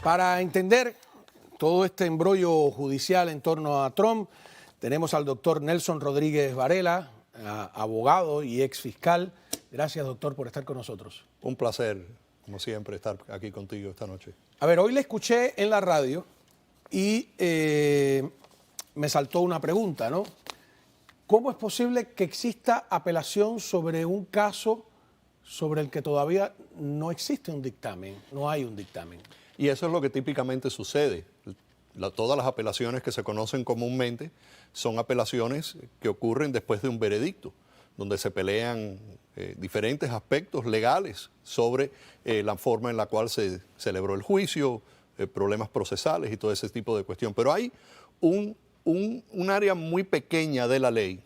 Para entender todo este embrollo judicial en torno a Trump, tenemos al doctor Nelson Rodríguez Varela, abogado y ex fiscal. Gracias, doctor, por estar con nosotros. Un placer, como siempre, estar aquí contigo esta noche. A ver, hoy le escuché en la radio y me saltó una pregunta, ¿no? ¿Cómo es posible que exista apelación sobre un caso sobre el que todavía no existe un dictamen, no hay un dictamen? Y eso es lo que típicamente sucede. Todas las apelaciones que se conocen comúnmente son apelaciones que ocurren después de un veredicto, donde se pelean diferentes aspectos legales sobre la forma en la cual se celebró el juicio, problemas procesales y todo ese tipo de cuestión. Pero hay un área muy pequeña de la ley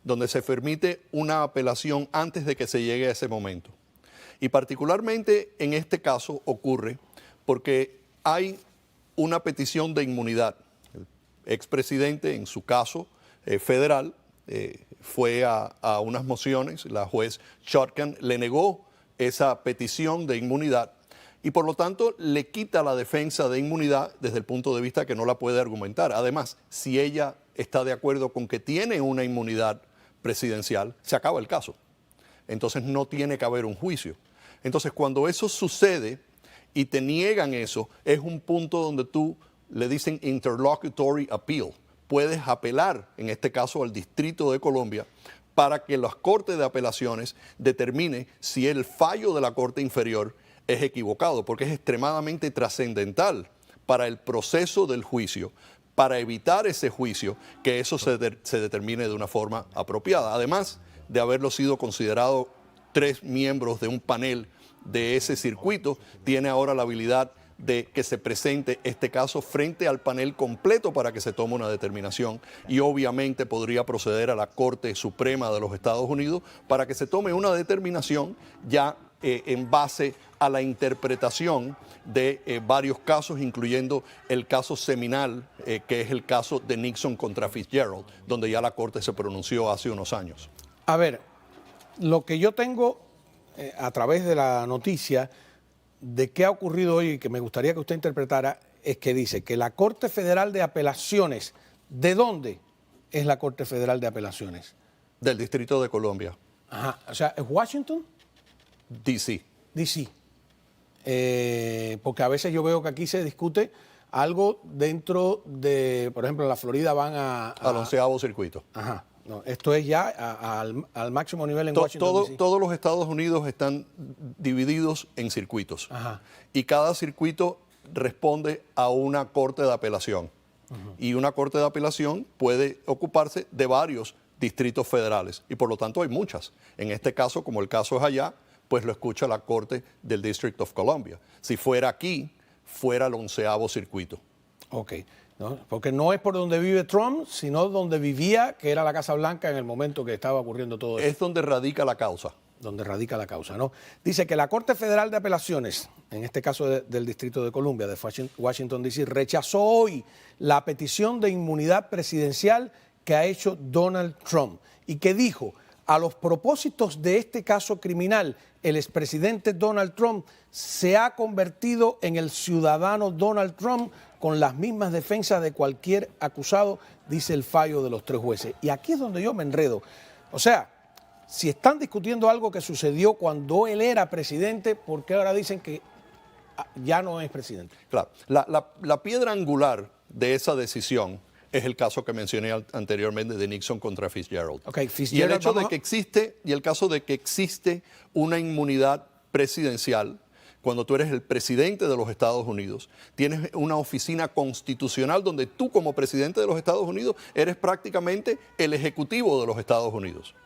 donde se permite una apelación antes de que se llegue a ese momento. Y particularmente en este caso ocurre porque hay una petición de inmunidad. El expresidente, en su caso federal, fue a unas mociones, la juez Shotkan le negó esa petición de inmunidad y por lo tanto le quita la defensa de inmunidad desde el punto de vista que no la puede argumentar. Además, si ella está de acuerdo con que tiene una inmunidad presidencial, se acaba el caso. Entonces no tiene que haber un juicio. Entonces cuando eso sucede y te niegan eso, es un punto donde tú le dicen interlocutory appeal. Puedes apelar, en este caso al Distrito de Columbia, para que las Cortes de Apelaciones determine si el fallo de la Corte Inferior es equivocado, porque es extremadamente trascendental para el proceso del juicio, para evitar ese juicio, que eso se determine de una forma apropiada. Además de haberlo sido considerado 3 miembros de un panel de ese circuito, tiene ahora la habilidad de que se presente este caso frente al panel completo para que se tome una determinación y obviamente podría proceder a la Corte Suprema de los Estados Unidos para que se tome una determinación ya en base a la interpretación de varios casos, incluyendo el caso seminal, que es el caso de Nixon contra Fitzgerald, donde ya la Corte se pronunció hace unos años. A ver, lo que yo tengo a través de la noticia de qué ha ocurrido hoy y que me gustaría que usted interpretara es que dice que la Corte Federal de Apelaciones, ¿de dónde es la Corte Federal de Apelaciones? Del Distrito de Columbia. Ajá, o sea, ¿es Washington? D.C. D.C. Porque a veces yo veo que aquí se discute algo dentro de, por ejemplo, en la Florida van al 11º circuito. Ajá. No, esto es ya al máximo nivel en Washington, D.C. Todos los Estados Unidos están divididos en circuitos. Ajá. Y cada circuito responde a una corte de apelación. Y una corte de apelación puede ocuparse de varios distritos federales y por lo tanto hay muchas. En este caso, como el caso es allá, pues lo escucha la Corte del District of Columbia. Si fuera aquí, fuera el 11º circuito. Ok. ¿No? Porque no es por donde vive Trump, sino donde vivía, que era la Casa Blanca en el momento que estaba ocurriendo todo esto. Es donde radica la causa. Donde radica la causa, ¿no? Dice que la Corte Federal de Apelaciones, en este caso del Distrito de Columbia, de Washington, D.C., rechazó hoy la petición de inmunidad presidencial que ha hecho Donald Trump y que dijo, a los propósitos de este caso criminal, el expresidente Donald Trump se ha convertido en el ciudadano Donald Trump con las mismas defensas de cualquier acusado, dice el fallo de los 3 jueces. Y aquí es donde yo me enredo. O sea, si están discutiendo algo que sucedió cuando él era presidente, ¿por qué ahora dicen que ya no es presidente? Claro, la piedra angular de esa decisión es el caso que mencioné anteriormente de Nixon contra Fitzgerald. Okay, Fitzgerald. Y el hecho de que existe, y el caso de que existe una inmunidad presidencial, cuando tú eres el presidente de los Estados Unidos, tienes una oficina constitucional donde tú como presidente de los Estados Unidos eres prácticamente el ejecutivo de los Estados Unidos.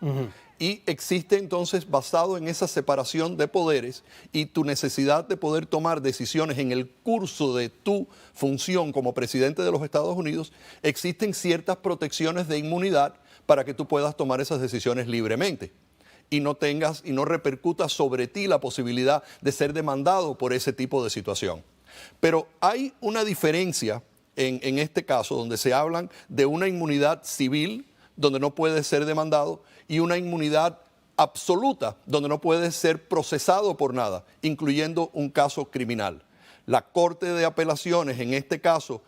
Y existe entonces, basado en esa separación de poderes y tu necesidad de poder tomar decisiones en el curso de tu función como presidente de los Estados Unidos, existen ciertas protecciones de inmunidad para que tú puedas tomar esas decisiones libremente y no tengas y no repercuta sobre ti la posibilidad de ser demandado por ese tipo de situación. Pero hay una diferencia en este caso donde se hablan de una inmunidad civil donde no puede ser demandado y una inmunidad absoluta donde no puede ser procesado por nada, incluyendo un caso criminal. La Corte de Apelaciones, en este caso,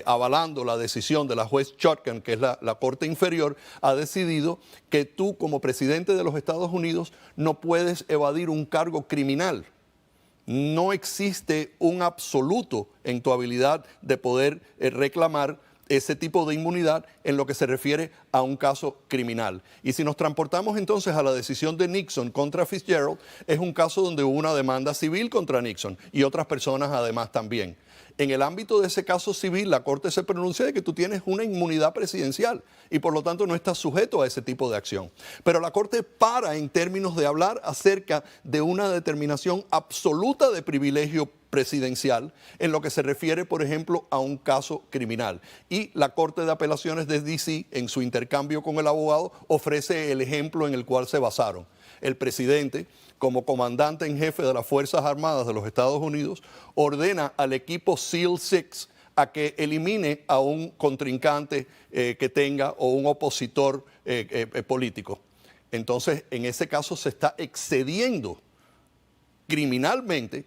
avalando la decisión de la juez Chutkan, que es la Corte Inferior, ha decidido que tú, como presidente de los Estados Unidos, no puedes evadir un cargo criminal. No existe un absoluto en tu habilidad de poder reclamar ese tipo de inmunidad en lo que se refiere a un caso criminal. Y si nos transportamos entonces a la decisión de Nixon contra Fitzgerald, es un caso donde hubo una demanda civil contra Nixon y otras personas además también. En el ámbito de ese caso civil, la Corte se pronuncia de que tú tienes una inmunidad presidencial y por lo tanto no estás sujeto a ese tipo de acción. Pero la Corte para en términos de hablar acerca de una determinación absoluta de privilegio presidencial en lo que se refiere, por ejemplo, a un caso criminal. Y la Corte de Apelaciones de D.C., en su intercambio con el abogado, ofrece el ejemplo en el cual se basaron. El presidente, como comandante en jefe de las Fuerzas Armadas de los Estados Unidos, ordena al equipo SEAL 6 a que elimine a un contrincante que tenga o un opositor político. Entonces, en ese caso se está excediendo criminalmente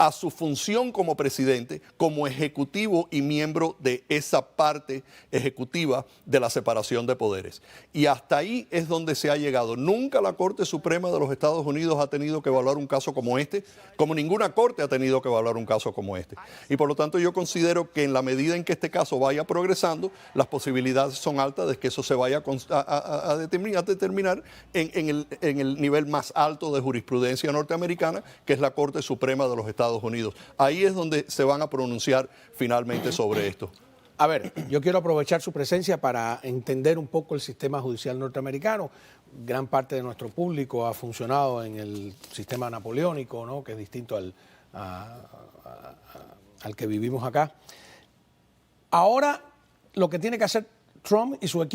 a su función como presidente, como ejecutivo y miembro de esa parte ejecutiva de la separación de poderes. Y hasta ahí es donde se ha llegado. Nunca la Corte Suprema de los Estados Unidos ha tenido que evaluar un caso como este, como ninguna corte ha tenido que evaluar un caso como este. Y por lo tanto yo considero que en la medida en que este caso vaya progresando, las posibilidades son altas de que eso se vaya a determinar en el nivel más alto de jurisprudencia norteamericana, que es la Corte Suprema de los Estados Unidos. Ahí es donde se van a pronunciar finalmente sobre esto. A ver, yo quiero aprovechar su presencia para entender un poco el sistema judicial norteamericano. Gran parte de nuestro público ha funcionado en el sistema napoleónico, ¿no?, que es distinto al que vivimos acá. Ahora, lo que tiene que hacer Trump y su equipo